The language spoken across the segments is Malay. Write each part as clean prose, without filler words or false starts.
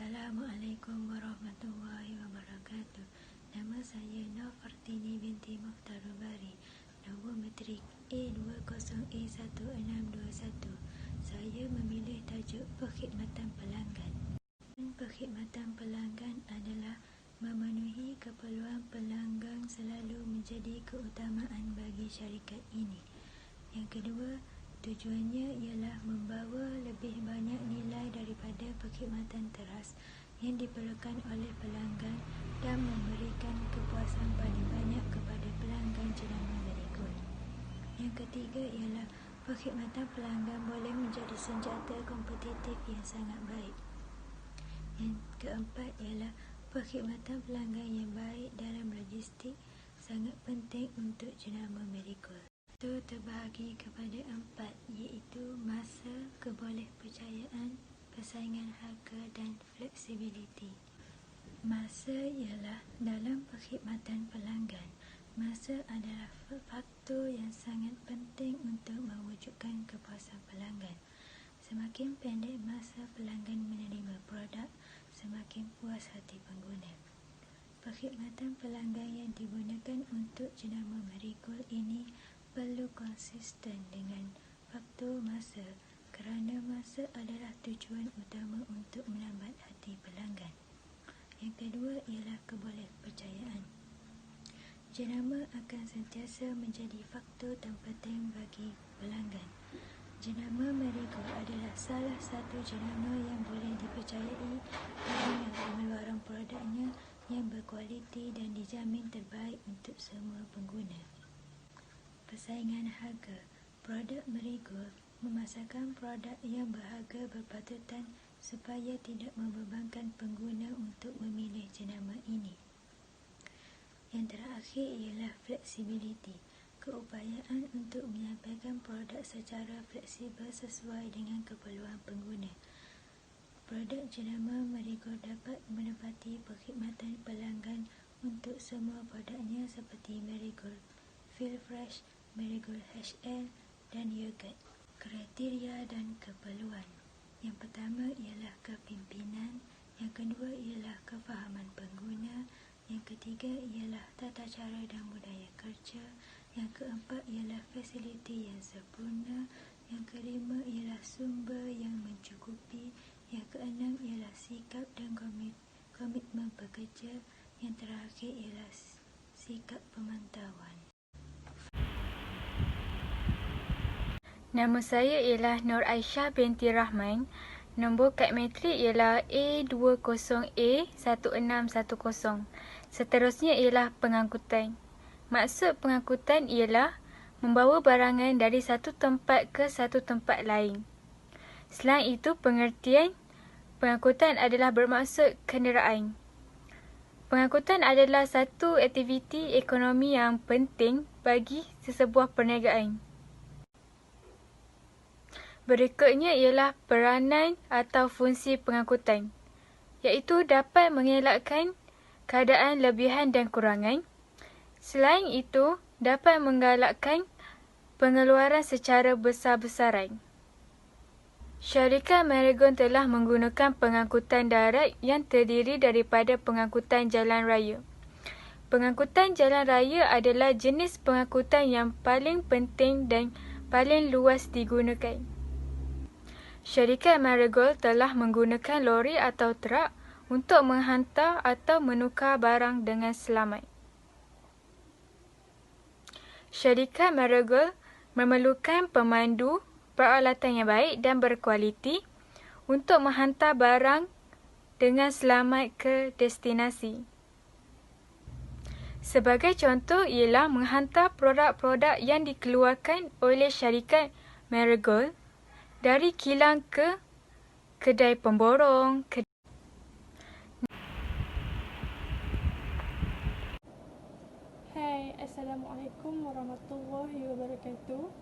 Assalamualaikum warahmatullahi wabarakatuh. Nama saya Nofartini binti Mukhtarul Bari, nombor matrik A20A1621. Saya memilih tajuk perkhidmatan pelanggan. Perkhidmatan pelanggan adalah memenuhi keperluan pelanggan selalu menjadi keutamaan bagi syarikat ini. Yang kedua, tujuannya ialah membawa lebih banyak nilai daripada perkhidmatan teras yang diperlukan oleh pelanggan dan memberikan kepuasan paling banyak kepada pelanggan jenama Marigold. Yang ketiga ialah perkhidmatan pelanggan boleh menjadi senjata kompetitif yang sangat baik. Yang keempat ialah perkhidmatan pelanggan yang baik dalam logistik sangat penting untuk jenama Marigold. Itu terbahagi kepada 4, iaitu masa, kebolehpercayaan, persaingan harga dan fleksibiliti. Masa ialah dalam perkhidmatan pelanggan. Masa adalah faktor yang sangat penting untuk mewujudkan kepuasan pelanggan. Semakin pendek masa pelanggan menerima produk, semakin puas hati pengguna. Perkhidmatan pelanggan yang digunakan untuk jenama Marigold ini perlu konsisten dengan faktor masa kerana masa adalah tujuan utama untuk melambat hati pelanggan. Yang kedua ialah kebolehpercayaan. Jenama akan sentiasa menjadi faktor terpenting bagi pelanggan. Jenama Marigold adalah salah satu jenama yang boleh dipercayai kerana pengeluaran produknya yang berkualiti dan dijamin terbaik untuk semua pengguna. Persaingan harga. Produk Marigold memasarkan produk yang berharga berpatutan supaya tidak membebankan pengguna untuk memilih jenama ini. Yang terakhir ialah fleksibiliti. Keupayaan untuk menyampaikan produk secara fleksibel sesuai dengan keperluan pengguna. Produk jenama Marigold dapat menepati perkhidmatan pelanggan untuk semua produknya seperti Marigold Feel Fresh, Marigold HL dan yogurt. Kriteria dan keperluan. Yang pertama ialah kepimpinan, yang kedua ialah kefahaman pengguna, yang ketiga ialah tata cara dan budaya kerja, yang keempat ialah fasiliti yang sempurna, yang kelima ialah sumber yang mencukupi, yang keenam ialah sikap dan komitmen pekerja, yang terakhir ialah sikap pemantauan. Nama saya ialah Nur Aisyah binti Rahman. Nombor kad matrik ialah A20A1610. Seterusnya ialah pengangkutan. Maksud pengangkutan ialah membawa barangan dari satu tempat ke satu tempat lain. Selain itu, pengertian pengangkutan adalah bermaksud kenderaan. Pengangkutan adalah satu aktiviti ekonomi yang penting bagi sesebuah perniagaan. Berikutnya ialah peranan atau fungsi pengangkutan, iaitu dapat mengelakkan keadaan lebihan dan kurangan. Selain itu, dapat menggalakkan pengeluaran secara besar-besaran. Syarikat Marigold telah menggunakan pengangkutan darat yang terdiri daripada pengangkutan jalan raya. Pengangkutan jalan raya adalah jenis pengangkutan yang paling penting dan paling luas digunakan. Syarikat Marigold telah menggunakan lori atau trak untuk menghantar atau menukar barang dengan selamat. Syarikat Marigold memerlukan pemandu, peralatan yang baik dan berkualiti untuk menghantar barang dengan selamat ke destinasi. Sebagai contoh ialah menghantar produk-produk yang dikeluarkan oleh syarikat Marigold dari kilang ke kedai pemborong. Hai, Assalamualaikum warahmatullahi wabarakatuh.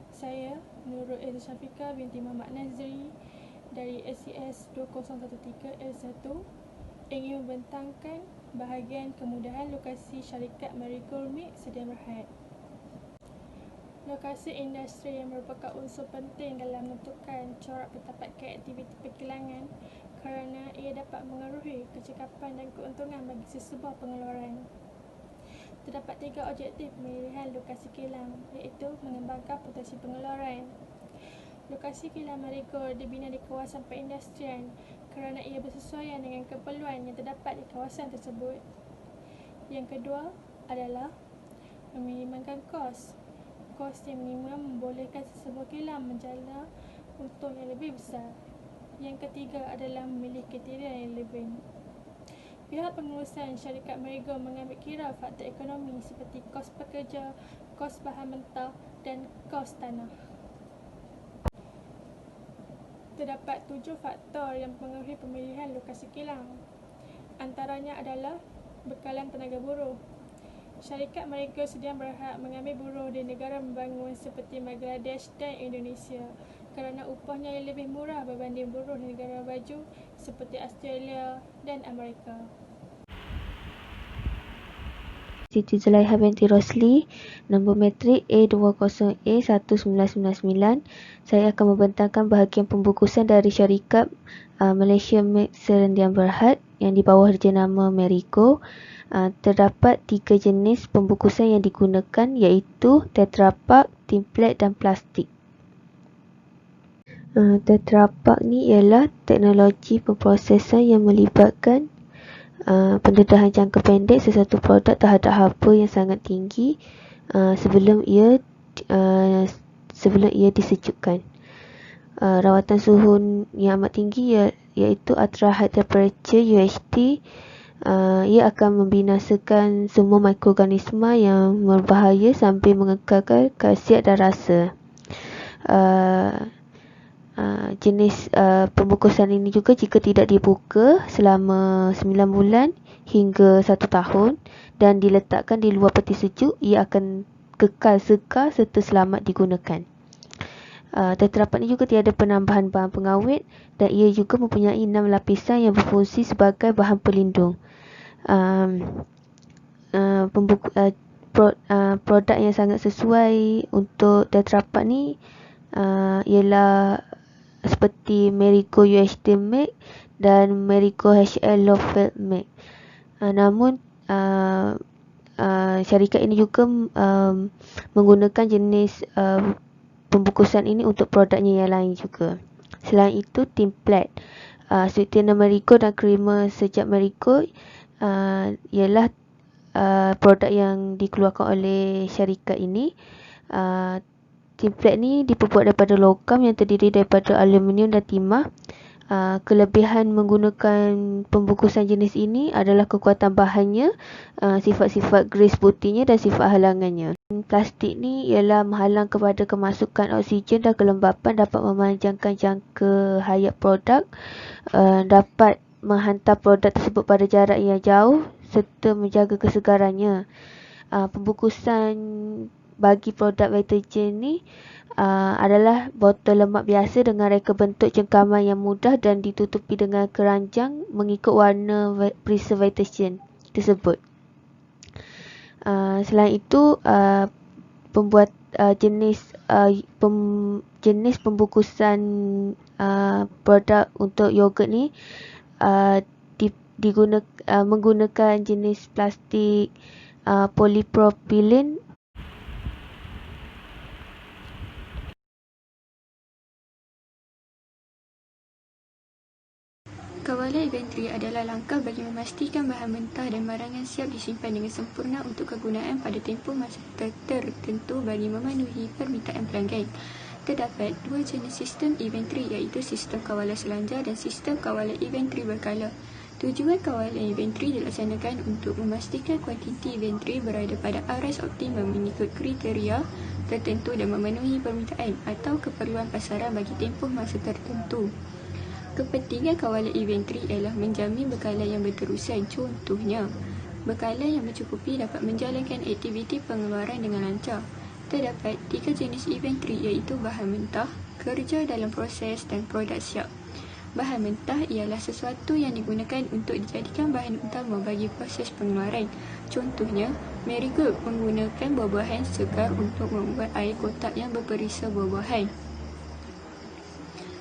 Saya Nurul Syafiqah binti Muhammad Nazri dari SCS 2013 L1 ingin membentangkan bahagian kemudahan lokasi syarikat Marigold Milk Sdn Bhd. Lokasi industri yang merupakan unsur penting dalam menentukan corak bertapatkan aktiviti perkilangan kerana ia dapat dapat mengaruhi kecekapan dan keuntungan bagi sesebuah pengeluaran. Terdapat 3 objektif pemilihan lokasi kilang, iaitu mengembangkan potensi pengeluaran. Lokasi kilang Marigold dibina di kawasan perindustrian kerana ia bersesuaian dengan keperluan yang terdapat di kawasan tersebut. Yang kedua adalah meminimumkan kos. Kos yang minimum membolehkan sesebuah kilang menjana untung yang lebih besar. Yang ketiga adalah memilih kriteria yang relevan. Pihak pengurusan syarikat Marigold mengambil kira faktor ekonomi seperti kos pekerja, kos bahan mentah dan kos tanah. Terdapat 7 faktor yang mempengaruhi pemilihan lokasi kilang. Antaranya adalah bekalan tenaga buruh. Syarikat Marigold sedia berhak mengambil buruh di negara membangun seperti Bangladesh dan Indonesia kerana upahnya yang lebih murah berbanding buruh di negara maju seperti Australia dan Amerika. Siti Zulaiha binti Rosli, nombor matrik A20A1999. Saya akan membentangkan bahagian pembungkusan dari syarikat Malaysia Milk Serendian Berhad yang di bawah jenama Marigold. Terdapat 3 jenis pembungkusan yang digunakan, iaitu Tetra Pak, template dan plastik. Tetra Pak ni ialah teknologi pemprosesan yang melibatkan pendedahan jangka pendek sesuatu produk terhadap harga yang sangat tinggi sebelum ia disejukkan. Rawatan suhu yang amat tinggi iaitu ultra high temperature UHT. Ia akan membinasakan semua mikroorganisma yang berbahaya sambil mengekalkan khasiat dan rasa. Jenis pembungkusan ini juga jika tidak dibuka selama 9 bulan hingga 1 tahun dan diletakkan di luar peti sejuk, ia akan kekal sekar serta selamat digunakan. Tetra Pak ini juga tiada penambahan bahan pengawet dan ia juga mempunyai 6 lapisan yang berfungsi sebagai bahan pelindung. Produk yang sangat sesuai untuk Tetra Pak ni ialah seperti Marigold UHT Milk dan Marigold HL Low Fat Milk. Namun syarikat ini juga menggunakan jenis pembungkusan ini untuk produknya yang lain juga. Selain itu, template sweetener Marigold dan creamer sejak Marigold ialah produk yang dikeluarkan oleh syarikat ini. Template ni diperbuat daripada logam yang terdiri daripada aluminium dan timah. Kelebihan menggunakan pembungkusan jenis ini adalah kekuatan bahannya, sifat-sifat grace putihnya dan sifat halangannya. Plastik ni ialah menghalang kepada kemasukan oksigen dan kelembapan, dapat memanjangkan jangka hayat produk, dapat menghantar produk tersebut pada jarak yang jauh serta menjaga kesegarannya. Pembungkusan bagi produk Vitagen ni adalah botol lemak biasa dengan reka bentuk jengkaman yang mudah dan ditutupi dengan keranjang mengikut warna perisa Vitagen tersebut. Selain itu, pembuat jenis pembungkusan produk untuk yogurt ni menggunakan jenis plastik polipropilin. Kawalan inventory adalah langkah bagi memastikan bahan mentah dan barangan siap disimpan dengan sempurna untuk kegunaan pada tempoh masa tertentu bagi memenuhi permintaan pelanggan. Terdapat 2 jenis sistem inventory, iaitu sistem kawalan selanjar dan sistem kawalan inventory berkala. Tujuan kawalan inventory dilaksanakan untuk memastikan kuantiti inventory berada pada aras optimum mengikut kriteria tertentu dan memenuhi permintaan atau keperluan pasaran bagi tempoh masa tertentu. Kepentingan kawalan inventory ialah menjamin bekalan yang berterusan. Contohnya, bekalan yang mencukupi dapat menjalankan aktiviti pengeluaran dengan lancar. Terdapat 3 jenis inventory, iaitu bahan mentah, kerja dalam proses dan produk siap. Bahan mentah ialah sesuatu yang digunakan untuk dijadikan bahan utama bagi proses pengeluaran. Contohnya, Marigold menggunakan buah-buahan segar untuk membuat air kotak yang berperisa buah-buahan.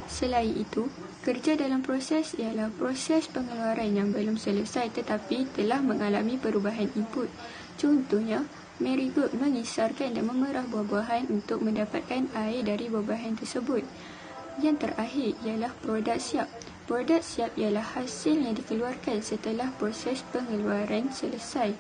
Selain itu, Kerja dalam proses ialah proses pengeluaran yang belum selesai tetapi telah mengalami perubahan input. Contohnya, Marigold mengisarkan dan memerah buah-buahan untuk mendapatkan air dari buah-buahan tersebut. Yang terakhir ialah produk siap. Produk siap ialah hasil yang dikeluarkan setelah proses pengeluaran selesai.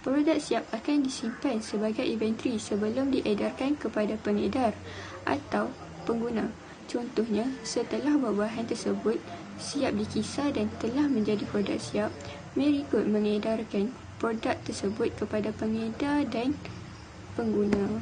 Produk siap akan disimpan sebagai inventory sebelum diedarkan kepada pengedar atau pengguna. Contohnya, setelah buah-buahan tersebut siap dikisar dan telah menjadi produk siap, Marigold mengedarkan produk tersebut kepada pengedar dan pengguna.